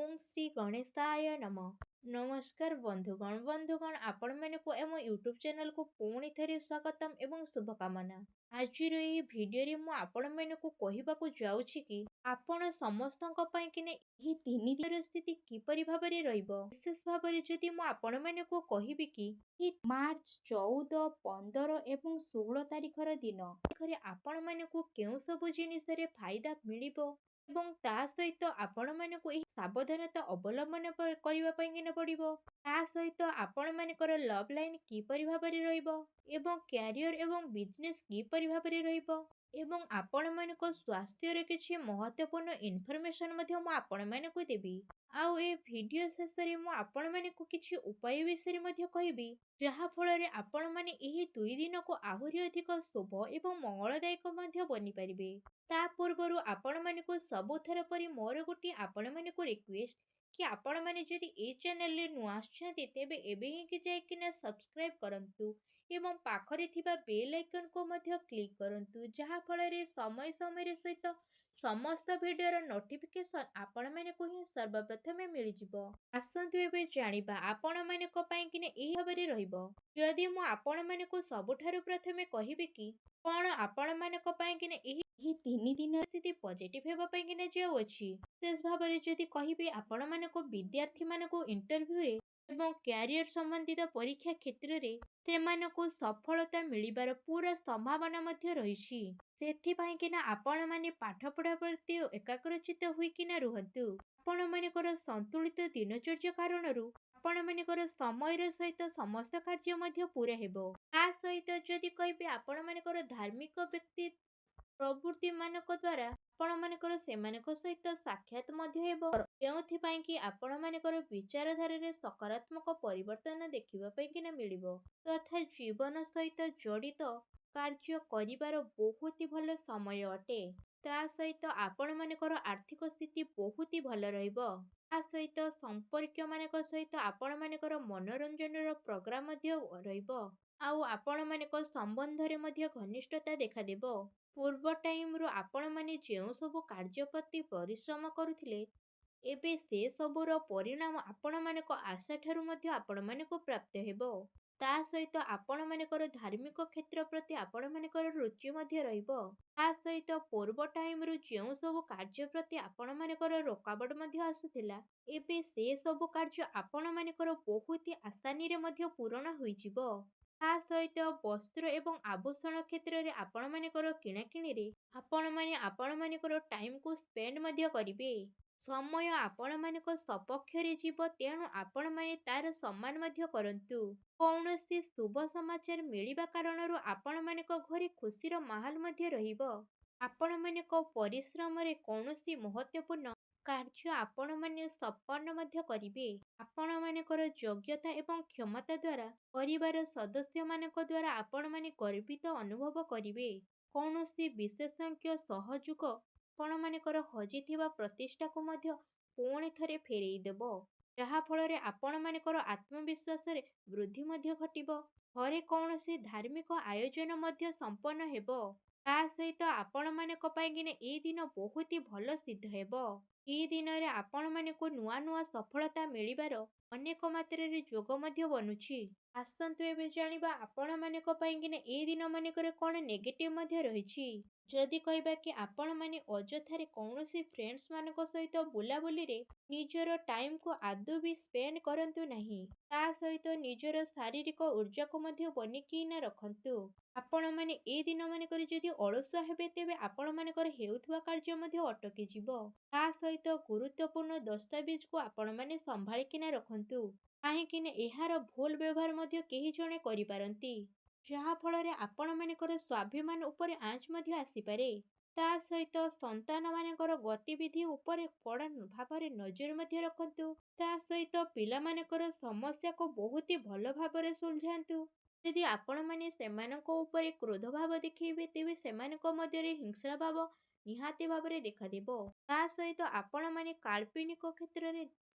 ओम श्री गणेशाय नम। नमस्कार बंधुगण आपण मानक एम यूट्यूब चैनल को पुणी थे स्वागतम एवं शुभकामना। आज भिडियो मु आपण मानक कहवाक जाऊँगी कि आपण समस्त तीन दिन स्थिति किपरि भाव विशेष भाव जदि आपण मानक कहबी कि मार्च 14, 15 एवं 16 तारिखर दिन आपण मानक केउ सब जिनिस फायदा मिलिबो ଏବଂ ତା ସହିତ ଆପଣମାନଙ୍କୁ ଏହି ସାବଧାନତା ଅବଲମ୍ବନ କରିବା ପାଇଁ ପଡ଼ିବ। ତା ସହିତ ଆପଣମାନଙ୍କର ଲଭ୍ ଲାଇନ୍ କିପରି ଭାବରେ ରହିବ ଏବଂ କ୍ୟାରିୟର ଏବଂ ବିଜନେସ୍ କିପରି ଭାବରେ ରହିବ ଏବଂ ଆପଣମାନଙ୍କ ସ୍ୱାସ୍ଥ୍ୟର କିଛି ମହତ୍ୱପୂର୍ଣ୍ଣ ଇନଫର୍ମେସନ୍ ମଧ୍ୟ ମୁଁ ଆପଣମାନଙ୍କୁ ଦେବି। ଆଉ ଏ ଭିଡ଼ିଓ ଶେଷରେ ମୁଁ ଆପଣମାନଙ୍କୁ କିଛି ଉପାୟ ବିଷୟରେ ମଧ୍ୟ କହିବି, ଯାହା ଫଳରେ ଆପଣମାନେ ଏହି 2 ଦିନକୁ ଆହୁରି ଅଧିକ ଶୁଭ ଏବଂ ମଙ୍ଗଳଦାୟକ ମଧ୍ୟ ବନିପାରିବେ। ତା ପୂର୍ବରୁ ଆପଣମାନଙ୍କୁ ସବୁଥର ପରି ମୋର ଗୋଟିଏ ଆପଣମାନଙ୍କୁ ରିକ୍ୱେଷ୍ଟ କି ଆପଣମାନେ ଯଦି ଏହି ଚ୍ୟାନେଲରେ ନୂଆ ଆସୁଛନ୍ତି ତେବେ ଏବେ ହିଁ ଯାଇକିନା ସବସ୍କ୍ରାଇବ୍ କରନ୍ତୁ ଏବଂ ପାଖରେ ଥିବା ବେଲ୍ ଆଇକନକୁ ମଧ୍ୟ କ୍ଲିକ୍ କରନ୍ତୁ, ଯାହା ଫଳରେ ସମୟ ସମୟରେ ସହିତ ସମସ୍ତ ଭିଡ଼ିଓର ନୋଟିଫିକେସନ୍ ଆପଣମାନଙ୍କୁ ହିଁ ସର୍ବପ୍ରଥମେ ମିଳିଯିବ। ଆସନ୍ତୁ ଏବେ ଜାଣିବା ଆପଣମାନଙ୍କ ପାଇଁକିନା ଏହି ଭାବରେ ରହିବ। ଯଦି ମୁଁ ଆପଣମାନଙ୍କୁ ସବୁଠାରୁ ପ୍ରଥମେ କହିବି କି କ'ଣ ଆପଣମାନଙ୍କ ପାଇଁକିନା ଏହି 3 ଦିନ ସ୍ଥିତି ପଜିଟିଭ ହେବା ପାଇଁକିନା ଯାଉଅଛି, ବିଶେଷ ଭାବରେ ଯଦି କହିବେ ଆପଣମାନଙ୍କୁ ବିଦ୍ୟାର୍ଥୀମାନଙ୍କୁ ଇଣ୍ଟରଭ୍ୟୁରେ ଏବଂ କ୍ୟାରିୟର ସମ୍ବନ୍ଧିତ ପରୀକ୍ଷା କ୍ଷେତ୍ରରେ ସେମାନଙ୍କୁ ସଫଳତା ମିଳିବାର ପୁରା ସମ୍ଭାବନା ମଧ୍ୟ ରହିଛି। ସେଥିପାଇଁକିନା ଆପଣମାନେ ପାଠପଢ଼ା ପ୍ରତି ଏକାଗ୍ରଚିତ ହୋଇକିନା ରୁହନ୍ତୁ। ଆପଣମାନଙ୍କର ସନ୍ତୁଳିତ ଦିନଚର୍ଯ୍ୟା କାରଣରୁ ଆପଣମାନଙ୍କର ସମୟର ସହିତ ସମସ୍ତ କାର୍ଯ୍ୟ ମଧ୍ୟ ପୁରା ହେବ। ତା ସହିତ ଯଦି କହିବେ ଆପଣମାନଙ୍କର ଧାର୍ମିକ ବ୍ୟକ୍ତି ପ୍ରବୃତ୍ତି ମାନଙ୍କ ଦ୍ୱାରା ଆପଣମାନଙ୍କର ସେମାନଙ୍କ ସହିତ ସାକ୍ଷାତ ମଧ୍ୟ ହେବ, ଯେଉଁଥିପାଇଁ କି ଆପଣମାନଙ୍କର ବିଚାରଧାରାରେ ସକାରାତ୍ମକ ପରିବର୍ତ୍ତନ ଦେଖିବା ପାଇଁକିନା ମିଳିବ ତଥା ଜୀବନ ସହିତ ଜଡ଼ିତ କାର୍ଯ୍ୟ କରିବାର ବହୁତ ଭଲ ସମୟ ଅଟେ। ତା ସହିତ ଆପଣମାନଙ୍କର ଆର୍ଥିକ ସ୍ଥିତି ବହୁତ ଭଲ ରହିବ। ତା ସହିତ ସମ୍ପର୍କୀୟ ମାନଙ୍କ ସହିତ ଆପଣମାନଙ୍କର ମନୋରଞ୍ଜନର ପ୍ରୋଗ୍ରାମ ମଧ୍ୟ ରହିବ ଆଉ ଆପଣମାନଙ୍କ ସମ୍ବନ୍ଧରେ ମଧ୍ୟ ଘନିଷ୍ଠତା ଦେଖାଦେବ। ପୂର୍ବ ଟାଇମରୁ ଆପଣମାନେ ଯେଉଁ ସବୁ କାର୍ଯ୍ୟ ପ୍ରତି ପରିଶ୍ରମ କରୁଥିଲେ ଏବେ ସେ ସବୁର ପରିଣାମ ଆପଣମାନଙ୍କ ଆଶା ଠାରୁ ମଧ୍ୟ ଆପଣମାନଙ୍କୁ ପ୍ରାପ୍ତ ହେବ। ତା ସହିତ ଆପଣମାନଙ୍କର ଧାର୍ମିକ କ୍ଷେତ୍ର ପ୍ରତି ଆପଣମାନଙ୍କର ରୁଚି ମଧ୍ୟ ରହିବ। ତା ସହିତ ପୂର୍ବ ଟାଇମରୁ ଯେଉଁ ସବୁ କାର୍ଯ୍ୟ ପ୍ରତି ଆପଣମାନଙ୍କର ରୋକାବଟ ମଧ୍ୟ ଆସୁଥିଲା ଏବେ ସେ ସବୁ କାର୍ଯ୍ୟ ଆପଣମାନଙ୍କର ବହୁତ ଆସାନୀରେ ମଧ୍ୟ ପୂରଣ ହୋଇଯିବ। ତା ସହିତ ବସ୍ତ୍ର ଏବଂ ଆଭୂଷଣ କ୍ଷେତ୍ରରେ ଆପଣମାନଙ୍କର କିଣାକିଣିରେ ଆପଣମାନେ ଆପଣମାନଙ୍କର ଟାଇମକୁ ସ୍ପେଣ୍ଡ ମଧ୍ୟ କରିବେ। ସମୟ ଆପଣମାନଙ୍କ ସପକ୍ଷରେ ଯିବ, ତେଣୁ ଆପଣମାନେ ତାର ସମ୍ମାନ ମଧ୍ୟ କରନ୍ତୁ। କୌଣସି ଶୁଭ ସମାଚାର ମିଳିବା କାରଣରୁ ଆପଣମାନଙ୍କ ଘରେ ଖୁସିର ମାହୋଲ ମଧ୍ୟ ରହିବ। ଆପଣମାନଙ୍କ ପରିଶ୍ରମରେ କୌଣସି ମହତ୍ୱପୂର୍ଣ୍ଣ କାର୍ଯ୍ୟ ଆପଣମାନେ ସମ୍ପନ୍ନ ମଧ୍ୟ କରିବେ। ଆପଣମାନଙ୍କର ଯୋଗ୍ୟତା ଏବଂ କ୍ଷମତା ଦ୍ୱାରା ପରିବାର ସଦସ୍ୟମାନଙ୍କ ଦ୍ୱାରା ଆପଣମାନେ ଗର୍ବିତ ଅନୁଭବ କରିବେ। କୌଣସି ବିଶେଷଜ୍ଞ ସହଯୋଗ ଆପଣମାନଙ୍କର ହଜିଥିବା ପ୍ରତିଷ୍ଠାକୁ ମଧ୍ୟ ପୁଣି ଥରେ ଫେରେଇ ଦେବ, ଯାହା ଫଳରେ ଆପଣମାନଙ୍କର ଆତ୍ମବିଶ୍ୱାସରେ ବୃଦ୍ଧି ମଧ୍ୟ ଘଟିବ। ଘରେ କୌଣସି ଧାର୍ମିକ ଆୟୋଜନ ମଧ୍ୟ ସମ୍ପନ୍ନ ହେବ। ତା ସହିତ ଆପଣମାନଙ୍କ ପାଇଁକିନା ଏହି ଦିନ ବହୁତ ଭଲ ସିଦ୍ଧ ହେବ। ଏହି ଦିନରେ ଆପଣମାନଙ୍କୁ ନୂଆ ନୂଆ ସଫଳତା ମିଳିବାର ଅନେକ ମାତ୍ରାରେ ଯୋଗ ମଧ୍ୟ ବନୁଛି। ଆସନ୍ତୁ ଏବେ ଜାଣିବା ଆପଣମାନଙ୍କ ପାଇଁକିନା ଏହି ଦିନ ମାନଙ୍କରେ କ'ଣ ନେଗେଟିଭ ମଧ୍ୟ ରହିଛି। ଯଦି କହିବା କି ଆପଣମାନେ ଅଯଥାରେ କୌଣସି ଫ୍ରେଣ୍ଡସ୍ ମାନଙ୍କ ସହିତ ବୁଲାବୁଲିରେ ନିଜର ଟାଇମକୁ ଆଦୌ ବି ସ୍ପେଣ୍ଡ କରନ୍ତୁ ନାହିଁ। ତା ସହିତ ନିଜର ଶାରୀରିକ ଉର୍ଜାକୁ ମଧ୍ୟ ବନେଇକିନା ରଖନ୍ତୁ। ଆପଣମାନେ ଏହି ଦିନ ମାନଙ୍କରେ ଯଦି ଅଳସୁଆ ହେବେ ତେବେ ଆପଣମାନଙ୍କର ହେଉଥିବା କାର୍ଯ୍ୟ ମଧ୍ୟ ଅଟକିଯିବ। ତା ସହିତ ଗୁରୁତ୍ୱପୂର୍ଣ୍ଣ ଦସ୍ତାବିଜକୁ ଆପଣମାନେ ସମ୍ଭାଳିକିନା ରଖନ୍ତୁ, କାହିଁକିନା ଏହାର ଭୁଲ ବ୍ୟବହାର ମଧ୍ୟ କେହି ଜଣେ କରିପାରନ୍ତି, ଯାହା ଫଳରେ ଆପଣମାନଙ୍କର ସ୍ୱାଭିମାନ ଉପରେ ଆଞ୍ଚ ମଧ୍ୟ ଆସିପାରେ। ତା ସହିତ ସନ୍ତାନ ମାନଙ୍କର ଗତିବିଧି ଉପରେ କଡ଼ା ଭାବରେ ନଜର ମଧ୍ୟ ରଖନ୍ତୁ। ତା ସହିତ ପିଲାମାନଙ୍କର ସମସ୍ୟାକୁ ବହୁତ ଭଲ ଭାବରେ ସୁଲଝାନ୍ତୁ। ଯଦି ଆପଣମାନେ ସେମାନଙ୍କ ଉପରେ କ୍ରୋଧ ଭାବ ଦେଖେଇବେ ତେବେ ସେମାନଙ୍କ ମଧ୍ୟରେ ହିଂସା ଭାବ ନିହାତି ଭାବରେ ଦେଖାଦେବ। ତା ସହିତ ଆପଣମାନେ କାଳ୍ପନିକ କ୍ଷେତ୍ରରେ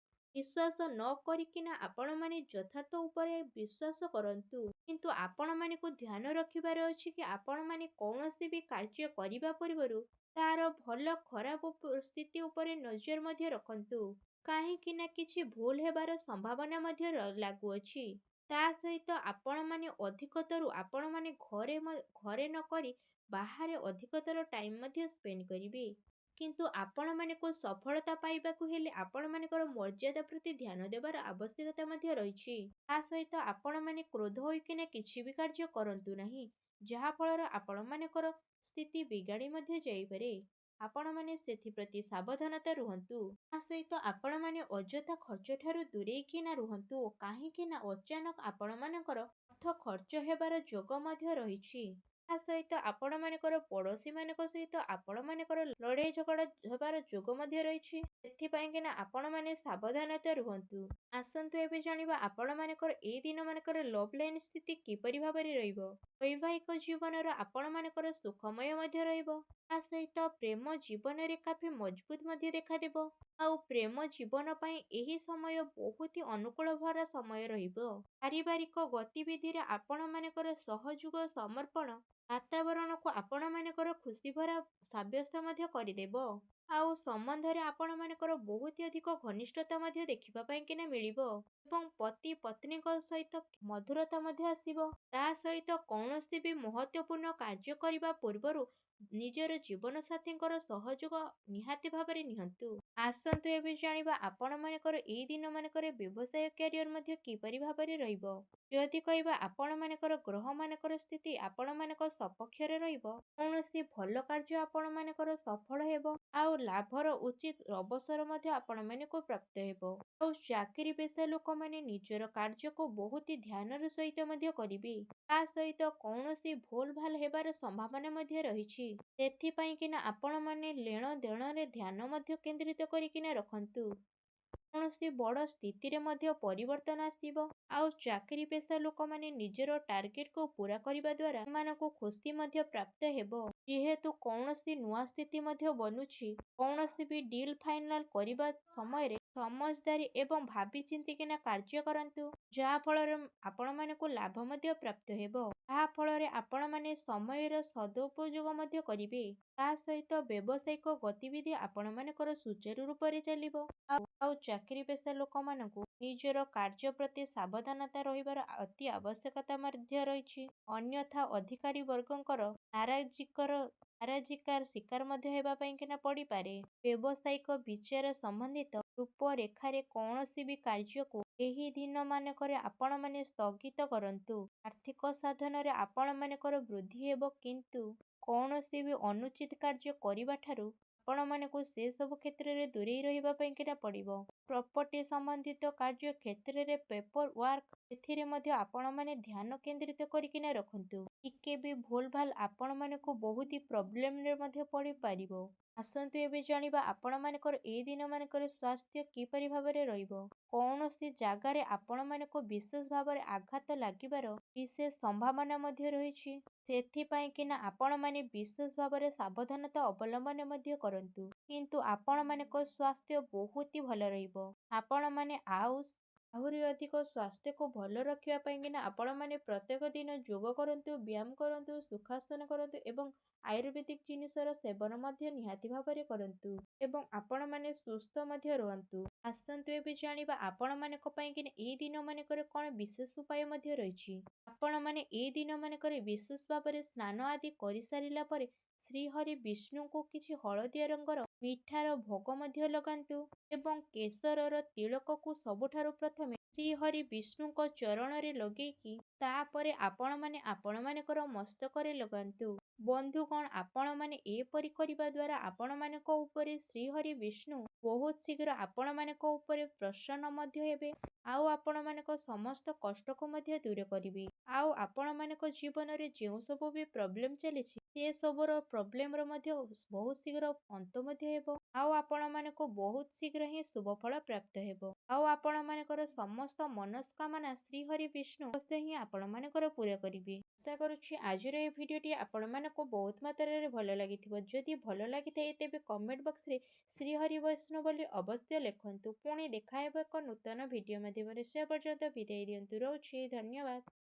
ବିଶ୍ୱାସ ନ କରିକିନା ଆପଣମାନେ ଯଥାର୍ଥ ଉପରେ ବିଶ୍ୱାସ କରନ୍ତୁ, କିନ୍ତୁ ଆପଣମାନଙ୍କୁ ଧ୍ୟାନ ରଖିବାର ଅଛି କି ଆପଣମାନେ କୌଣସି ବି କାର୍ଯ୍ୟ କରିବା ପୂର୍ବରୁ ତାର ଭଲ ଖରାପ ସ୍ଥିତି ଉପରେ ନଜର ମଧ୍ୟ ରଖନ୍ତୁ, କାହିଁକି ନା କିଛି ଭୁଲ ହେବାର ସମ୍ଭାବନା ମଧ୍ୟ ଲାଗୁଅଛି। ତା ସହିତ ଆପଣମାନେ ଅଧିକତରୁ ଆପଣମାନେ ଘରେ ନ କରି ବାହାରେ ଅଧିକତର ଟାଇମ୍ ମଧ୍ୟ ସ୍ପେଣ୍ଡ କରିବେ। କିନ୍ତୁ ଆପଣମାନଙ୍କୁ ସଫଳତା ପାଇବାକୁ ହେଲେ ଆପଣମାନଙ୍କର ମର୍ଯ୍ୟାଦା ପ୍ରତି ଧ୍ୟାନ ଦେବାର ଆବଶ୍ୟକତା ମଧ୍ୟ ରହିଛି। ତା ସହିତ ଆପଣମାନେ କ୍ରୋଧ ହୋଇକିନା କିଛି ବି କାର୍ଯ୍ୟ କରନ୍ତୁ ନାହିଁ, ଯାହା ଫଳରେ ଆପଣମାନଙ୍କର ସ୍ଥିତି ବିଗାଡ଼ି ମଧ୍ୟ ଯାଇପାରେ। ଆପଣମାନେ ସେଥିପ୍ରତି ସାବଧାନତା ରୁହନ୍ତୁ। ତା ସହିତ ଆପଣମାନେ ଅଯଥା ଖର୍ଚ୍ଚଠାରୁ ଦୂରେଇକିନା ରୁହନ୍ତୁ, କାହିଁକି ନା ଅଚାନକ ଆପଣମାନଙ୍କର ଅର୍ଥ ଖର୍ଚ୍ଚ ହେବାର ଯୋଗ ମଧ୍ୟ ରହିଛି। ତା ସହିତ ଆପଣମାନଙ୍କର ପଡ଼ୋଶୀମାନଙ୍କ ସହିତ ଆପଣମାନଙ୍କର ଲଢ଼େଇ ଝଗଡ଼ା ହେବାର ଯୋଗ ମଧ୍ୟ ରହିଛି। ସେଥିପାଇଁକିନା ଆପଣମାନେ ସାବଧାନତା ରୁହନ୍ତୁ। ଆସନ୍ତୁ ଏବେ ଜାଣିବା ଆପଣମାନଙ୍କର ଏଇ ଦିନମାନଙ୍କର ଲଭ୍ ଲାଇନ୍ ସ୍ଥିତି କିପରି ଭାବରେ ରହିବ। ବୈବାହିକ ଜୀବନର ଆପଣମାନଙ୍କର ସୁଖମୟ ମଧ୍ୟ ରହିବ। ତା ସହିତ ପ୍ରେମ ଜୀବନରେ କାଫି ମଜବୁତ ମଧ୍ୟ ଦେଖାଦେବ। ଆଉ ପ୍ରେମ ଜୀବନ ପାଇଁ ଏହି ସମୟ ବହୁତ ଅନୁକୂଳ ଭରା ସମୟ ରହିବ। ପାରିବାରିକ ଗତିବିଧିରେ ଆପଣମାନଙ୍କର ସହଯୋଗ ସମର୍ପଣ ବାତାବରଣକୁ ଆପଣମାନଙ୍କର ଖୁସିଭରା ସାବ୍ୟସ୍ତ ମଧ୍ୟ କରିଦେବ। ଆଉ ସମ୍ବନ୍ଧରେ ଆପଣମାନଙ୍କର ବହୁତ ଅଧିକ ଘନିଷ୍ଠତା ମଧ୍ୟ ଦେଖିବା ପାଇଁକିନା ମିଳିବ ଏବଂ ପତି ପତ୍ନୀଙ୍କ ସହିତ ମଧୁରତା ମଧ୍ୟ ଆସିବ। ତା ସହିତ କୌଣସି ବି ମହତ୍ତ୍ୱପୂର୍ଣ୍ଣ କାର୍ଯ୍ୟ କରିବା ପୂର୍ବରୁ ନିଜର ଜୀବନସାଥୀଙ୍କର ସହଯୋଗ ନିହାତି ଭାବରେ ନିଅନ୍ତୁ। ଆସନ୍ତୁ ଏବେ ଜାଣିବା ଆପଣମାନଙ୍କର ଏଇ ଦିନମାନଙ୍କରେ ବ୍ୟବସାୟ କ୍ୟାରିୟର ମଧ୍ୟ କିପରି ଭାବରେ ରହିବ। ଯଦି କହିବା ଆପଣମାନଙ୍କର ଗ୍ରହମାନଙ୍କର ସ୍ଥିତି ଆପଣମାନଙ୍କ ସପକ୍ଷରେ ରହିବ, କୌଣସି ଭଲ କାର୍ଯ୍ୟ ଆପଣମାନଙ୍କର ସଫଳ ହେବ ଆଉ ଲାଭର ଉଚିତ ଅବସର ମଧ୍ୟ ଆପଣମାନଙ୍କୁ ପ୍ରାପ୍ତ ହେବ। ଆଉ ଚାକିରି ପେଶା ଲୋକମାନେ ନିଜର କାର୍ଯ୍ୟକୁ ବହୁତ ଧ୍ୟାନର ସହିତ ମଧ୍ୟ କରିବେ। ତା ସହିତ କୌଣସି ଭୁଲ ଭାଲ ହେବାର ସମ୍ଭାବନା ମଧ୍ୟ ରହିଛି। ସେଥିପାଇଁକିନା ଆପଣମାନେ ଲେଣ ଦେଣରେ ଧ୍ୟାନ ମଧ୍ୟ କେନ୍ଦ୍ରିତ କରିକିନା ରଖନ୍ତୁ। କୌଣସି ବଡ଼ ସ୍ଥିତିରେ ମଧ୍ୟ ପରିବର୍ତ୍ତନ ଆସିବ। ଆଉ ଚାକିରି ପେଶା ଲୋକମାନେ ନିଜର ଟାର୍ଗେଟକୁ ପୂରା କରିବା ଦ୍ୱାରା ସେମାନଙ୍କୁ ଖୁସି ମଧ୍ୟ ପ୍ରାପ୍ତ ହେବ। ଯେହେତୁ କୌଣସି ନୂଆ ସ୍ଥିତି ମଧ୍ୟ ବନୁଛି, କୌଣସି ବି ଡିଲ୍ ଫାଇନାଲ କରିବା ସମୟରେ ସମଝଦାରୀ ଏବଂ ଭାବି ଚିନ୍ତିକିନା କାର୍ଯ୍ୟ କରନ୍ତୁ, ଯାହା ଫଳରେ ଆପଣମାନଙ୍କୁ ଲାଭ ମଧ୍ୟ ପ୍ରାପ୍ତ ହେବ। ତାହା ଫଳରେ ଆପଣମାନେ ସମୟର ସଦୁପଯୋଗ ମଧ୍ୟ କରିବେ। ତା ସହିତ ବ୍ୟବସାୟିକ ଗତିବିଧି ଆପଣମାନଙ୍କର ସୁଚାରୁ ରୂପରେ ଚାଲିବ। ଆଉ ଚାକିରି ପେଶା ଲୋକମାନଙ୍କୁ ନିଜର କାର୍ଯ୍ୟ ପ୍ରତି ସାବଧାନତା ରହିବାର ଅତି ଆବଶ୍ୟକତା ମଧ୍ୟ ରହିଛି। ଅନ୍ୟଥା ଅଧିକାରୀ ବର୍ଗଙ୍କର ନାରାଜିକାର ଶିକାର ମଧ୍ୟ ହେବା ପାଇଁକିନା ପଡ଼ିପାରେ। ବ୍ୟବସାୟିକ ବିଚାର ସମ୍ବନ୍ଧିତ ରୂପରେଖାରେ କୌଣସି ବି କାର୍ଯ୍ୟକୁ ଏହି ଦିନମାନଙ୍କରେ ଆପଣମାନେ ସ୍ଥଗିତ କରନ୍ତୁ। ଆର୍ଥିକ ସାଧନରେ ଆପଣମାନଙ୍କର ବୃଦ୍ଧି ହେବ, କିନ୍ତୁ କୌଣସି ବି ଅନୁଚିତ କାର୍ଯ୍ୟ କରିବାଠାରୁ ଆପଣମାନଙ୍କୁ ସେସବୁ କ୍ଷେତ୍ରରେ ଦୂରେଇ ରହିବା ପାଇଁକିନା ପଡ଼ିବ। ପ୍ରପର୍ଟି ସମ୍ବନ୍ଧିତ କାର୍ଯ୍ୟ କ୍ଷେତ୍ରରେ ପେପର ୱାର୍କ, ସେଥିରେ ମଧ୍ୟ ଆପଣମାନେ ଧ୍ୟାନ କେନ୍ଦ୍ରିତ କରିକିନା ରଖନ୍ତୁ। ଟିକେ ବି ଭୁଲ ଭାଲ ଆପଣମାନଙ୍କୁ ବହୁତ ପ୍ରୋବ୍ଲେମରେ ମଧ୍ୟ ପଡ଼ିପାରିବ। ଆସନ୍ତୁ ଏବେ ଜାଣିବା ଆପଣମାନଙ୍କର ଏଇ ଦିନମାନଙ୍କର ସ୍ୱାସ୍ଥ୍ୟ କିପରି ଭାବରେ ରହିବ। କୌଣସି ଜାଗାରେ ଆପଣମାନଙ୍କୁ ବିଶେଷ ଭାବରେ ଆଘାତ ଲାଗିବାର ବିଶେଷ ସମ୍ଭାବନା ମଧ୍ୟ ରହିଛି। ସେଥିପାଇଁକିନା ଆପଣମାନେ ବିଶେଷ ଭାବରେ ସାବଧାନତା ଅବଲମ୍ବନ ମଧ୍ୟ କରନ୍ତୁ। କିନ୍ତୁ ଆପଣମାନଙ୍କ ସ୍ୱାସ୍ଥ୍ୟ ବହୁତ ଭଲ ରହିବ। ଆପଣମାନେ ଆହୁରି ଅଧିକ ସ୍ୱାସ୍ଥ୍ୟକୁ ଭଲ ରଖିବା ପାଇଁକିନା ଆପଣମାନେ ପ୍ରତ୍ୟେକ ଦିନ ଯୋଗ କରନ୍ତୁ, ବ୍ୟାୟାମ କରନ୍ତୁ, ସୁଖାସନ କରନ୍ତୁ ଏବଂ ଆୟୁର୍ବେଦିକ ଜିନିଷର ସେବନ ମଧ୍ୟ ନିହାତି ଭାବରେ କରନ୍ତୁ ଏବଂ ଆପଣମାନେ ସୁସ୍ଥ ମଧ୍ୟ ରୁହନ୍ତୁ। ଆସନ୍ତୁ ଏବେ ଜାଣିବା ଆପଣମାନଙ୍କ ପାଇଁକିନା ଏଇ ଦିନମାନଙ୍କରେ କ'ଣ ବିଶେଷ ଉପାୟ ମଧ୍ୟ ରହିଛି। ଆପଣମାନେ ଏଇ ଦିନମାନଙ୍କରେ ବିଶେଷ ଭାବରେ ସ୍ନାନ ଆଦି କରିସାରିଲା ପରେ ଶ୍ରୀହରି ବିଷ୍ଣୁଙ୍କୁ କିଛି ହଳଦିଆ ରଙ୍ଗର ମିଠାର ଭୋଗ ମଧ୍ୟ ଲଗାନ୍ତୁ ଏବଂ କେଶରର ତିଳକକୁ ସବୁଠାରୁ ପ୍ରଥମେ ଶ୍ରୀହରି ବିଷ୍ଣୁଙ୍କ ଚରଣରେ ଲଗେଇକି ତାପରେ ଆପଣମାନେ ଆପଣମାନଙ୍କର ମସ୍ତକରେ ଲଗାନ୍ତୁ। ବନ୍ଧୁଗଣ, ଆପଣମାନେ ଏପରି କରିବା ଦ୍ୱାରା ଆପଣମାନଙ୍କ ଉପରେ ଶ୍ରୀହରି ବିଷ୍ଣୁ ବହୁତ ଶୀଘ୍ର ଆପଣମାନଙ୍କ ଉପରେ ପ୍ରସନ୍ନ ମଧ୍ୟ ହେବେ ଆଉ ଆପଣମାନଙ୍କ ସମସ୍ତ କଷ୍ଟକୁ ମଧ୍ୟ ଦୂର କରିବେ। ଆଉ ଆପଣମାନଙ୍କ ଜୀବନରେ ଯେଉଁ ସବୁ ବି ପ୍ରୋବ୍ଲେମ ଚାଲିଛି, ସେ ସବୁର ପ୍ରୋବ୍ଲେମର ମଧ୍ୟ ବହୁତ ଶୀଘ୍ର ଅନ୍ତ ମଧ୍ୟ ହେବ ଆଉ ଆପଣମାନଙ୍କୁ ବହୁତ ଶୀଘ୍ର ହିଁ ଶୁଭଫଳ ପ୍ରାପ୍ତ ହେବ। ଆଉ ଆପଣମାନଙ୍କର ସମସ୍ତ ମନସ୍କାମନା ଶ୍ରୀହରି ବିଷ୍ଣୁ ଅବଶ୍ୟ ହିଁ ଆପଣମାନଙ୍କର ପୂରା କରିବେ। ଆଶା କରୁଛି ଆଜିର ଏହି ଭିଡ଼ିଓଟି ଆପଣମାନଙ୍କୁ ବହୁତ ମାତ୍ରାରେ ଭଲ ଲାଗିଥିବ। ଯଦି ଭଲ ଲାଗିଥାଏ ତେବେ କମେଣ୍ଟ ବକ୍ସରେ ଶ୍ରୀହରି ବୈଷ୍ଣବ ବୋଲି ଅବଶ୍ୟ ଲେଖନ୍ତୁ। ପୁଣି ଦେଖା ହେବ ଏକ ନୂତନ ଭିଡ଼ିଓ ମାଧ୍ୟମରେ। ସେ ପର୍ଯ୍ୟନ୍ତ ବିଦାୟ ଦିଅନ୍ତୁ। ରହୁଛି। ଧନ୍ୟବାଦ।